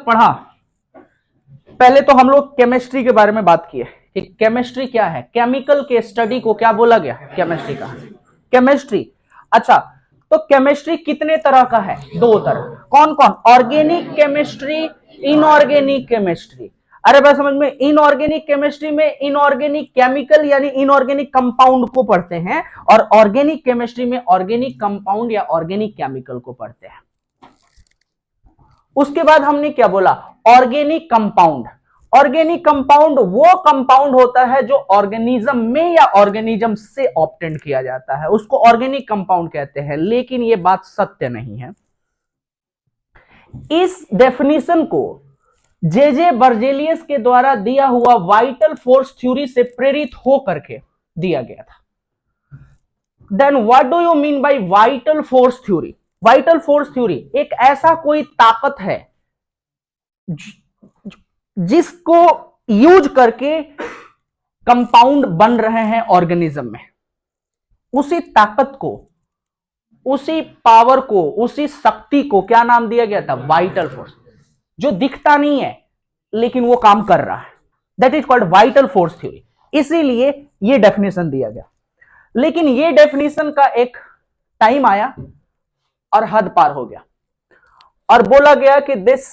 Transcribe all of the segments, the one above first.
पढ़ा। पहले तो हम लोग केमिस्ट्री के बारे में बात किए कि केमिस्ट्री क्या है, केमिकल के स्टडी को क्या बोला गया, केमिस्ट्री का केमिस्ट्री। अच्छा, तो केमिस्ट्री कितने तरह का है? दो तरह। कौन कौन? Organic chemistry, inorganic chemistry. अरे बात समझ में, इनऑर्गेनिक केमिस्ट्री में इनऑर्गेनिक केमिकल यानी इनऑर्गेनिक कंपाउंड को पढ़ते हैं, और ऑर्गेनिक केमिस्ट्री में ऑर्गेनिक कंपाउंड या ऑर्गेनिक केमिकल को पढ़ते हैं। उसके बाद हमने क्या बोला? Organic compound. ऑर्गेनिक कंपाउंड वो कंपाउंड होता है जो ऑर्गेनिज्म में या ऑर्गेनिज्म से ऑब्टेंड किया जाता है, उसको ऑर्गेनिक कंपाउंड कहते हैं। लेकिन यह बात सत्य नहीं है। इस डेफिनेशन को जे बर्जेलियस के द्वारा दिया हुआ वाइटल फोर्स थ्योरी से प्रेरित होकर के दिया गया था। Then what do you mean by vital force theory? Vital force theory एक ऐसा कोई ताकत है जिसको यूज करके कंपाउंड बन रहे हैं ऑर्गेनिज्म में। उसी ताकत को, उसी पावर को, उसी शक्ति को क्या नाम दिया गया था? Vital force. जो दिखता नहीं है लेकिन वो काम कर रहा है, that is called vital force theory. इसीलिए ये डेफिनेशन दिया गया। लेकिन ये डेफिनेशन का एक टाइम आया और हद पार हो गया, और बोला गया कि दिस,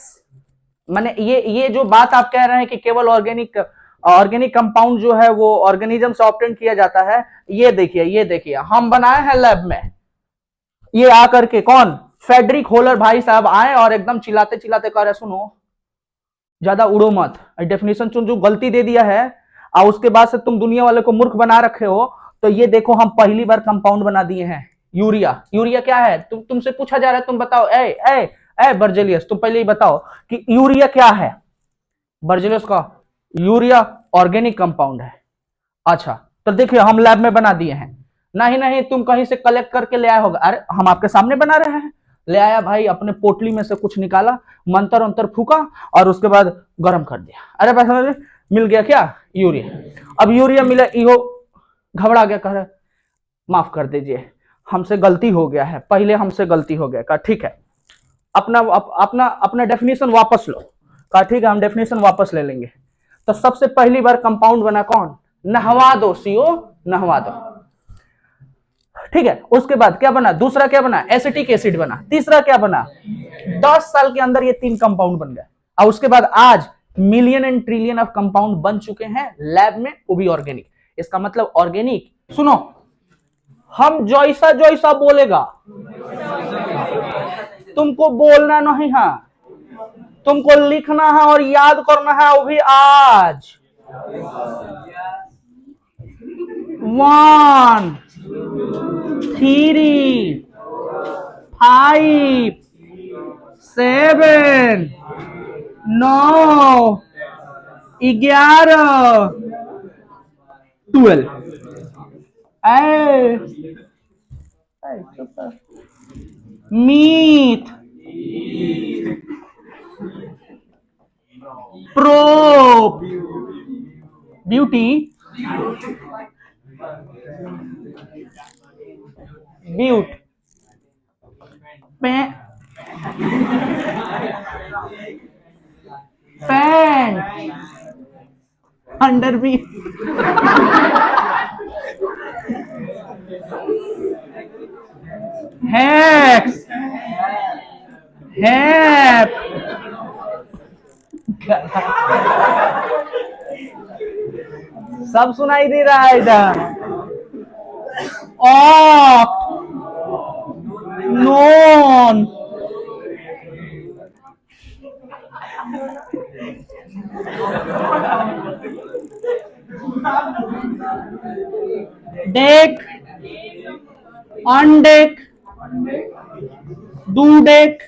माने ये जो बात आप कह रहे हैं कि केवल ऑर्गेनिक कंपाउंड जो है वो ऑर्गेनिज्म से ऑब्टेन किया जाता है, ये देखिए हम बनाए हैं लैब में। ये आकर के कौन? फेडरिक होलर भाई साहब आए और एकदम चिल्लाते चिल्लाते कह रहे, सुनो ज्यादा उड़ो मत, डेफिनेशन जो गलती दे दिया है और उसके बाद से तुम दुनिया वाले को मूर्ख बना रखे हो। तो ये देखो हम पहली बार कंपाउंड बना दिए हैं, यूरिया। यूरिया क्या है? तुमसे पूछा जा रहा है, तुम बताओ। ए बर्जेलियस, तुम पहले ही बताओ कि यूरिया क्या है। बर्जेलियस का यूरिया ऑर्गेनिक कंपाउंड है। अच्छा, तो देखिए हम लैब में बना दिए हैं। नहीं तुम कहीं से कलेक्ट करके ले आए होगा। अरे हम आपके सामने बना रहे हैं। ले आया भाई, अपने पोटली में से कुछ निकाला, मंतर अंतर फूका और उसके बाद गर्म कर दिया। अरे भाई मिल गया क्या? यूरिया। अब यूरिया मिला, इहो घबरा गया, कह रहे माफ कर दीजिए, हमसे गलती हो गया है, पहले हमसे गलती हो गया। कहा ठीक है, अपना डेफिनेशन वापस लो। कहा ठीक है, हम डेफिनेशन वापस ले लेंगे। तो सबसे पहली बार कंपाउंड बना कौन? नहवा दो, सीओ नहवा दो। ठीक है, उसके बाद क्या बना? दूसरा क्या बना? एसिटिक एसिड बना। तीसरा क्या बना? 10 साल के अंदर ये 3 कंपाउंड बन गए। और उसके बाद आज million and trillion of compound बन चुके हैं लैब में, वो भी ऑर्गेनिक। इसका मतलब ऑर्गेनिक, सुनो, हम जैसा जैसा बोलेगा तुमको बोलना नहीं है, तुमको लिखना है और याद करना है, वो भी आज। 1 3 5 7 9 11 12। मीथ, प्रोप, ब्यूटी, ब्यूट, पैंट, अंडर भी, हैक्स, हैप, सब सुनाई दे रहा है इधर। Oct, non, dec, undec, डूडेक,